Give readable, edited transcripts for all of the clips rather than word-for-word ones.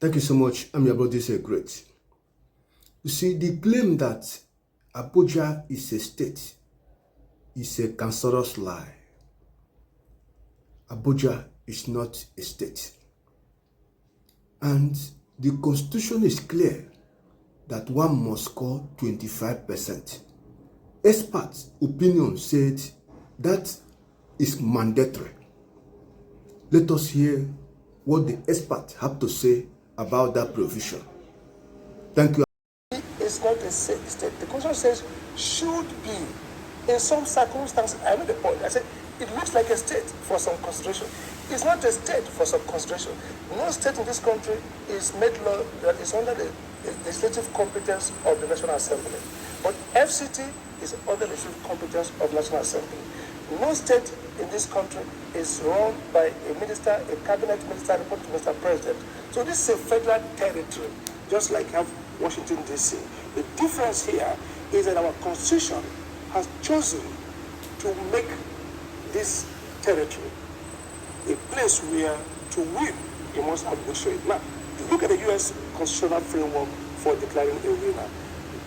Thank you so much. I'm your brother, great. You see, the claim that Abuja is a state is a cancerous lie. Abuja is not a state. And the constitution is clear that one must score 25%. Experts' opinion said that is mandatory. Let us hear what the experts have to say about that provision. Thank you. It's not a state. The constitution says should be. In some circumstances, I made the point. I said it looks like a state for some consideration. It's not a state for some consideration. No state in this country is made law that is under the legislative competence of the National Assembly. But FCT is under the legislative competence of the National Assembly. No state in this country is run by a minister, a cabinet minister, reporting to Mr. President. So this is a federal territory, just like have Washington, D.C. The difference here is that our constitution has chosen to make this territory a place where to win you must have good trade. Now, if you look at the U.S. constitutional framework for declaring a winner,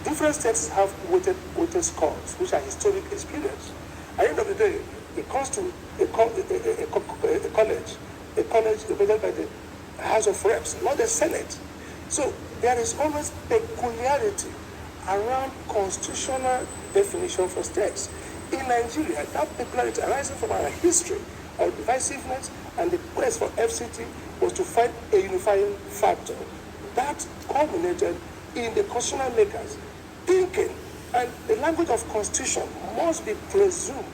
different states have weighted scores, which are historic experience. At the end of the day, it comes to a college represented by the House of Reps, not the Senate. So there is always peculiarity around constitutional definition for states. In Nigeria, that peculiarity arising from our history of divisiveness and the quest for FCT was to find a unifying factor. That culminated in the constitutional makers thinking, and the language of constitution must be presumed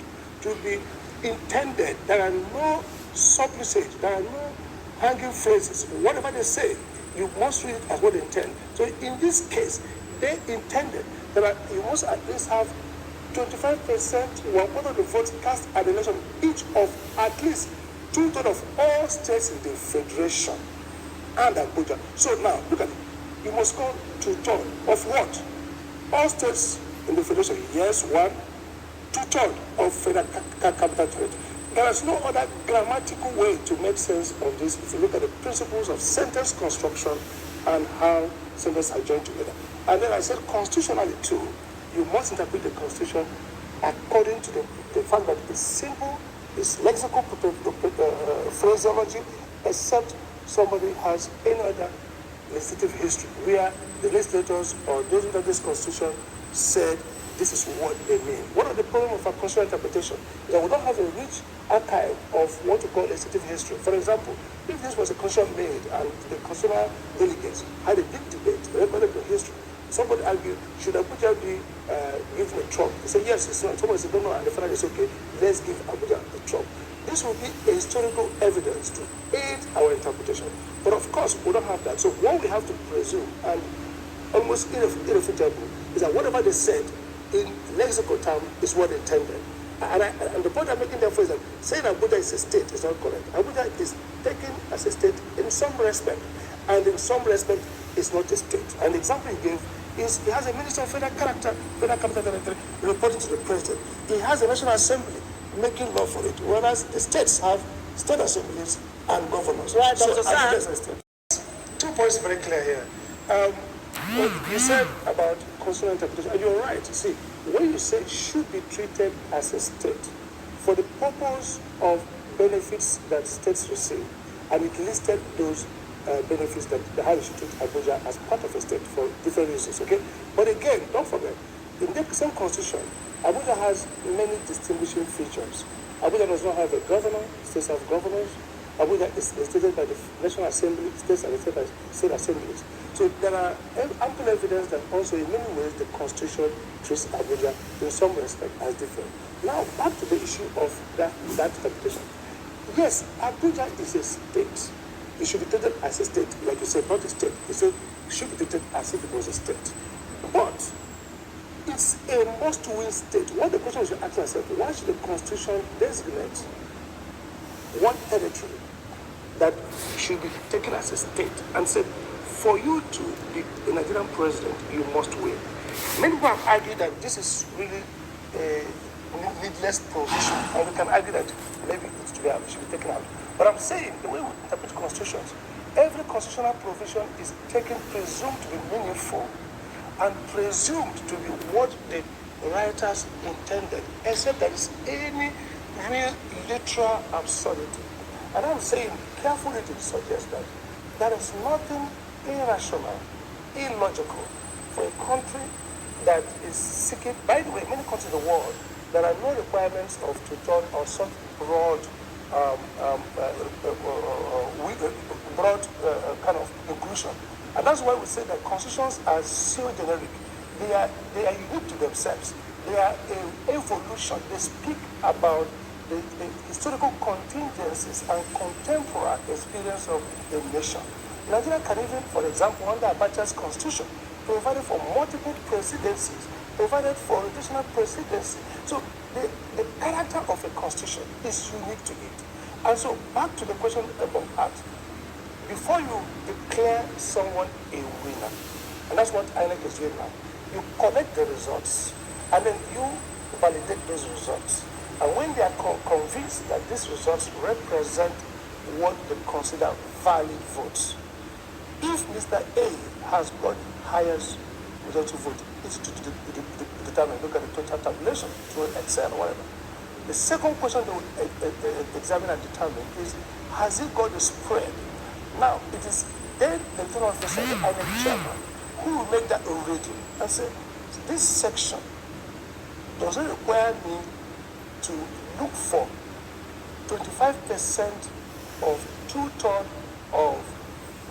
to be intended. There are no surplusage, there are no hanging phrases. Whatever they say, you must read it as what they intend. So in this case, they intended that you must at least have 25%, one-quarter of the votes cast at the election, each of at least 2/3 of all states in the federation and Abuja. So now, look at it. You must score 2/3 of what? All states in the federation. Yes, 2/3 of federal capital territory. There is no other grammatical way to make sense of this if you look at the principles of sentence construction and how sentences are joined together. And then I said constitutionally too, you must interpret the constitution according to the fact that it's simple, it's lexical phraseology, except somebody has any other legislative history where the legislators or those who have this constitution said this is what they mean. One of the problems of our constitutional interpretation is that we don't have a rich archive of what we call legislative history. For example, if this was a constitution made and the constitutional delegates had a big debate, recorded the history, somebody argued, should Abuja be given a Trump? They said, yes, it's not. Somebody said, no, and the final is okay, let's give Abuja a Trump. This will be a historical evidence to aid our interpretation. But of course, we don't have that. So what we have to presume, and almost irrefutable, is that whatever they said in lexical term is what they intended. And the point I'm making therefore is that saying Abuja is a state is not correct. Abuja is taken as a state in some respect, and in some respect, it's not a state. And the example he gave is he has a minister of federal character, federal capital territory, reporting to the president. He has a national assembly making law for it, whereas the states have state assemblies and governors. Right, so Dr. Abuja is a state. 2 points very clear here. What you said about constitutional interpretation, and you're right. See, when you say should be treated as a state for the purpose of benefits that states receive, and it listed those benefits that the High should treat Abuja as part of a state for different reasons, okay? But again, don't forget, in the same constitution, Abuja has many distinguishing features. Abuja does not have a governor, states have governors. Abuja is stated by the National Assembly, states are stated by state assemblies. So there are ample evidence that also in many ways the Constitution treats Abuja in some respect as different. Now back to the issue of that interpretation. Yes, Abuja is a state. It should be treated as a state, like you said, not a state. You said it should be treated as if it was a state. But it's a must-win state. What the question should ask ourselves, why should the Constitution designate one territory that should be taken as a state and said, for you to be a Nigerian president, you must win? Many people have argued that this is really a needless provision, and we can argue that maybe it should be taken out. But I'm saying the way we interpret constitutions every constitutional provision is taken, presumed to be meaningful and presumed to be what the writers intended, except there is any real literal absurdity. And I'm saying carefully to suggest that there is nothing irrational, illogical for a country that is seeking. By the way, many countries in the world, there are no requirements of tutor or such broad kind of inclusion. And that's why we say that constitutions are so generic. They are unique to themselves. They are an evolution. They speak about the historical contingencies and contemporary experience of a nation. Nigeria can even, for example, under Abacha's constitution, provided for multiple presidencies, provided for additional presidency. So the character of a constitution is unique to it. And so back to the question about asked, before you declare someone a winner, and that's what INEC is doing now, you collect the results, and then you validate those results. And when they are convinced that these results represent what they consider valid votes, if Mr. A has got highest majority vote, it's to determine, look at the total tabulation through Excel or whatever. The second question they will examine and determine is, has he got the spread? Now, it is then the internal officer, the INEC chairman, who will make that a rating and say, this section doesn't require me to look for 25% of 2/3 of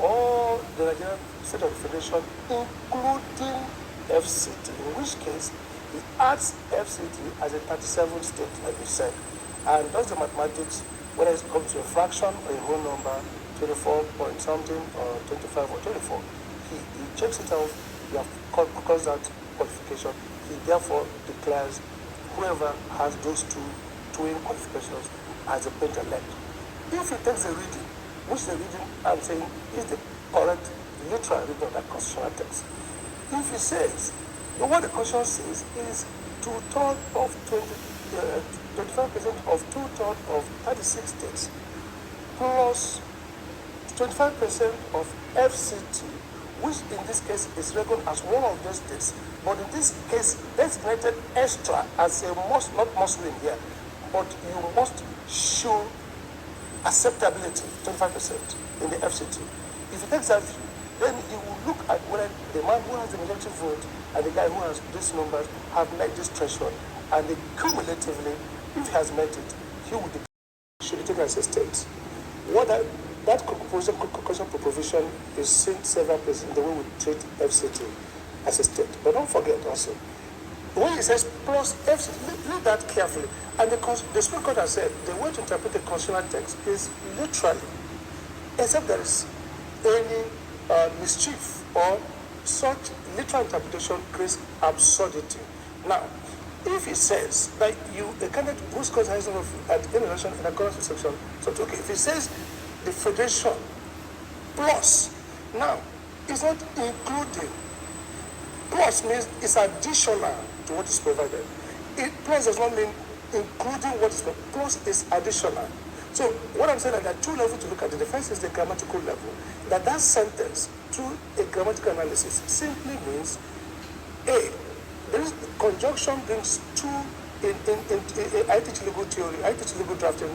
all the Nigerian State of the Federation, including FCT, in which case he adds FCT as a 37 state, like you said, and does the mathematics, whether it comes to a fraction or a whole number, 24 point something, or 25 or 24. He checks it out, you have caused that qualification. He therefore declares whoever has those two twin qualifications as a pentalet. If he takes the reading, which the reading I'm saying is the correct literal reading of that constitutional text, if he says, what the constitution says is 2/3 of 25% of 2/3 of 36 states plus 25% of FCT, which in this case is reckoned as one of those states, but in this case designated extra as a must, not must win here, but you must show acceptability, 25% in the FCT. If he takes that view, then he will look at whether the man who has the majority vote and the guy who has these numbers have met this threshold, and then cumulatively, if he has met it, he will should be taken as a state. What that provision is seen several places in the way we treat FCT as a state. But don't forget also, when it says plus FCT, read that carefully. And the Supreme Court has said the way to interpret the constitutional text is literally, except there is any mischief or such literal interpretation creates absurdity. Now, if it says that a candidate who scores highest number at any election in accordance with section, so okay, if it says the federation plus, now it's not including. Plus means it's additional to what is provided. Plus does not mean including what is provided. Plus is additional. So what I'm saying is that there are two levels to look at it. The first is the grammatical level. That sentence, through a grammatical analysis, simply means A, there is conjunction brings two in I teach legal theory, I teach legal drafting,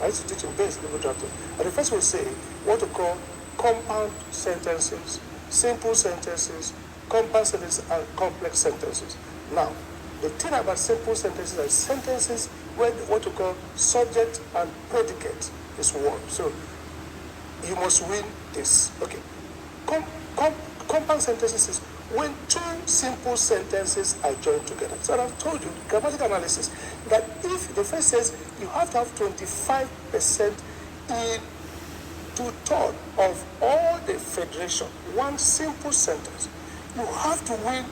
I teach in basic legal drafting. And the first will say what to call compound sentences, simple sentences, compound sentences, and complex sentences. Now, the thing about simple sentences are sentences where what we call subject and predicate is one. So you must win this. Okay. Compound sentences is when two simple sentences are joined together. So I've told you, grammatical analysis, that if the first says you have to have 25% in 2/3 of all the federation, one simple sentence, you have to win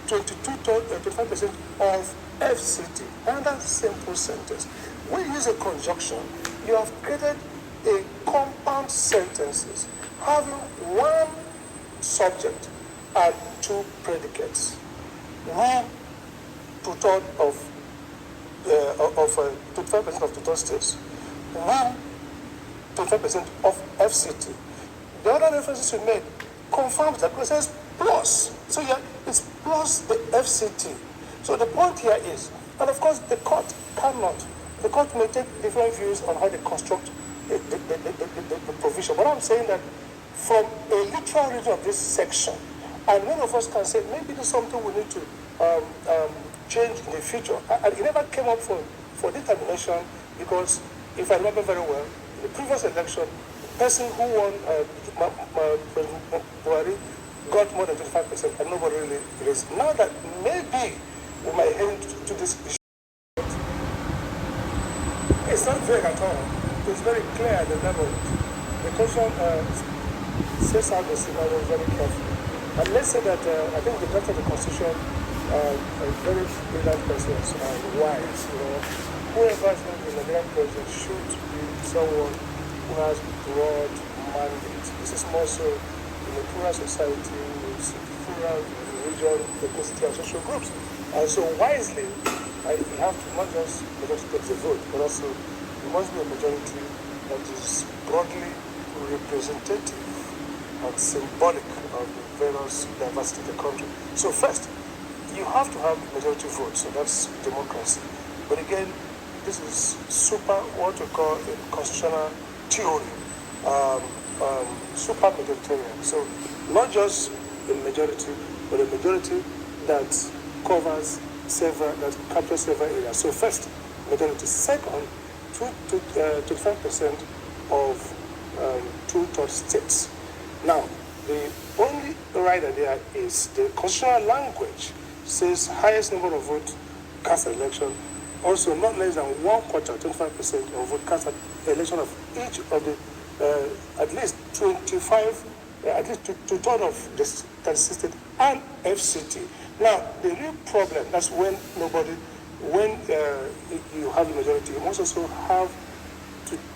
25% of FCT. Another simple sentence. When you use a conjunction, you have created a compound sentences having one subject and two predicates. 1/2 of 25% of total states. 25% of FCT. The other references you made confirms that, because it says plus. So yeah, it's plus the FCT. So the point here is, and of course the court may take different views on how they construct the provision. But I'm saying that from a literal reading of this section, and many of us can say maybe this is something we need to change in the future. And it never came up for determination, because if I remember very well, in the previous election, the person who won President Buhari got more than 25%, and nobody really raised. Now that maybe we might head to this issue, it's not vague at all. It's very clear at the level. The question says how the scenario very carefully. And let's say that I think the draft of the Constitution are very brilliant persons and wise. Whoever is going to be the Nigerian president should be someone who has broad mandate. This is more so in a plural society with plural religion, ethnicity, and social groups. And so wisely, you have to not just take the vote, but also it must be a majority that is broadly representative and symbolic of the various diversity of the country. So first, you have to have majority vote, so that's democracy. But again, this is what we call in constitutional theory, super majoritarian. So not just a majority, but a majority that covers that captures several areas. So first, majority. Second, 25% of two-third states. Now, the only rider there is the constitutional language says highest number of votes cast at election. Also, not less than 1/4, 25% of vote cast at election of each of the at least 25, at least two-thirds of the 36 states and FCT. Now, the real problem, that's when you have the majority, you must also have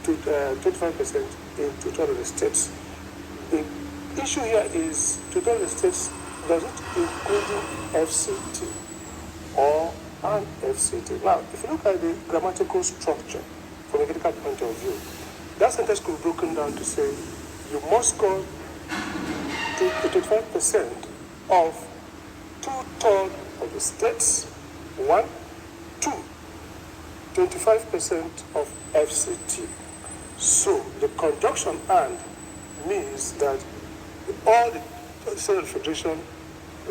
25% in two-thirds of the states. The issue here is two-thirds of the states, does it include FCT or an FCT? Now, if you look at the grammatical structure from a critical point of view, that sentence could be broken down to say you must go to 25% of two-thirds of the states, 1, 2, 25% of FCT. So the conjunction and means that all the state of the federation,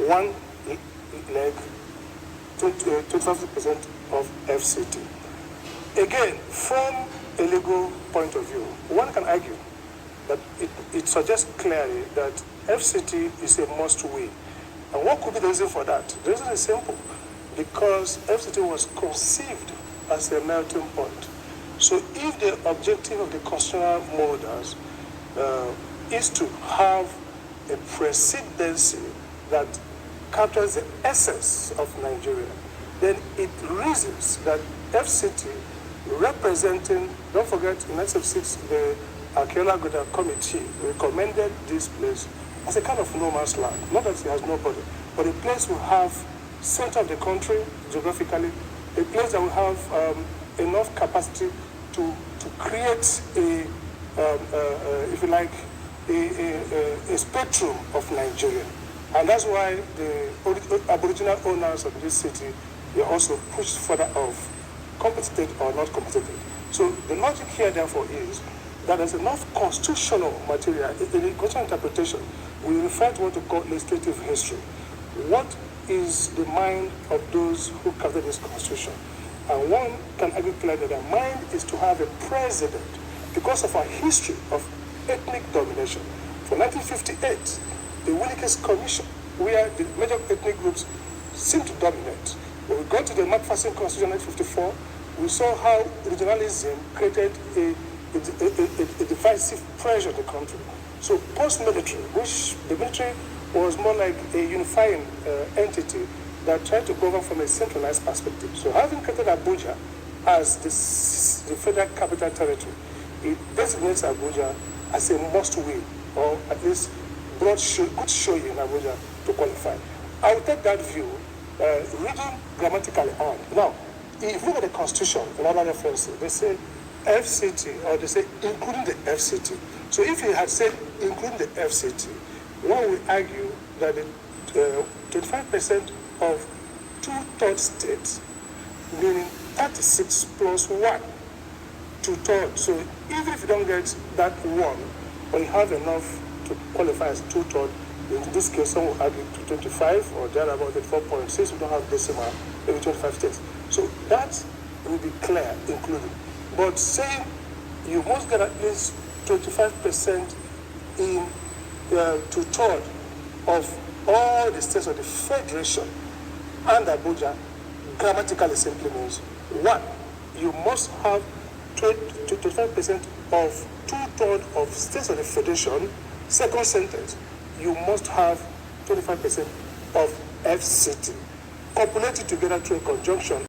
one leg, 25% of FCT. Again, from a legal point of view, one can argue that it suggests clearly that FCT is a must-win. And what could be the reason for that? The reason is simple. Because FCT was conceived as a melting point. So if the objective of the constitutional molders is to have a presidency that captures the essence of Nigeria, then it reasons that FCT representing, don't forget, in 1976, the Archaeological Committee recommended this place as a kind of no man's land. Not that it has nobody, but a place will have center of the country geographically, a place that will have enough capacity to create if you like, a spectrum of Nigeria. And that's why the Aboriginal owners of this city were also pushed further off, compensated or not compensated. So the logic here, therefore, is that there's enough constitutional material. In the constitutional interpretation, we refer to what we call legislative history. What is the mind of those who crafted this constitution? And one can argue clearly that their mind is to have a president because of our history of ethnic domination. From 1958, the Willikers Commission, where the major ethnic groups seem to dominate. When we got to the Macpherson Constitution in 1954, we saw how regionalism created a divisive pressure in the country. So post-military, which the military was more like a unifying entity that tried to govern from a centralized perspective. So having created Abuja as the federal capital territory, it designates Abuja as a must-win, or at least good showing in Abuja to qualify. I will take that view, reading grammatically on. Now, if you look at the Constitution and other references, they say FCT, or they say including the FCT. So if you had said including the FCT, one will argue that the 25% of 2/3 states, meaning 36 plus 1, 2/3. So even if you don't get that one, or you have enough to qualify as 2/3, in this case, some will argue to 25 or thereabout at 4.6. We don't have decimal, maybe 25 states. So that will be clear, including. But saying you must get at least 25% in 2/3 of all the states of the Federation and Abuja grammatically simply means, one, you must have 25% of 2/3 of states of the Federation. Second sentence, you must have 25% of FCT. Copulate it together through a conjunction.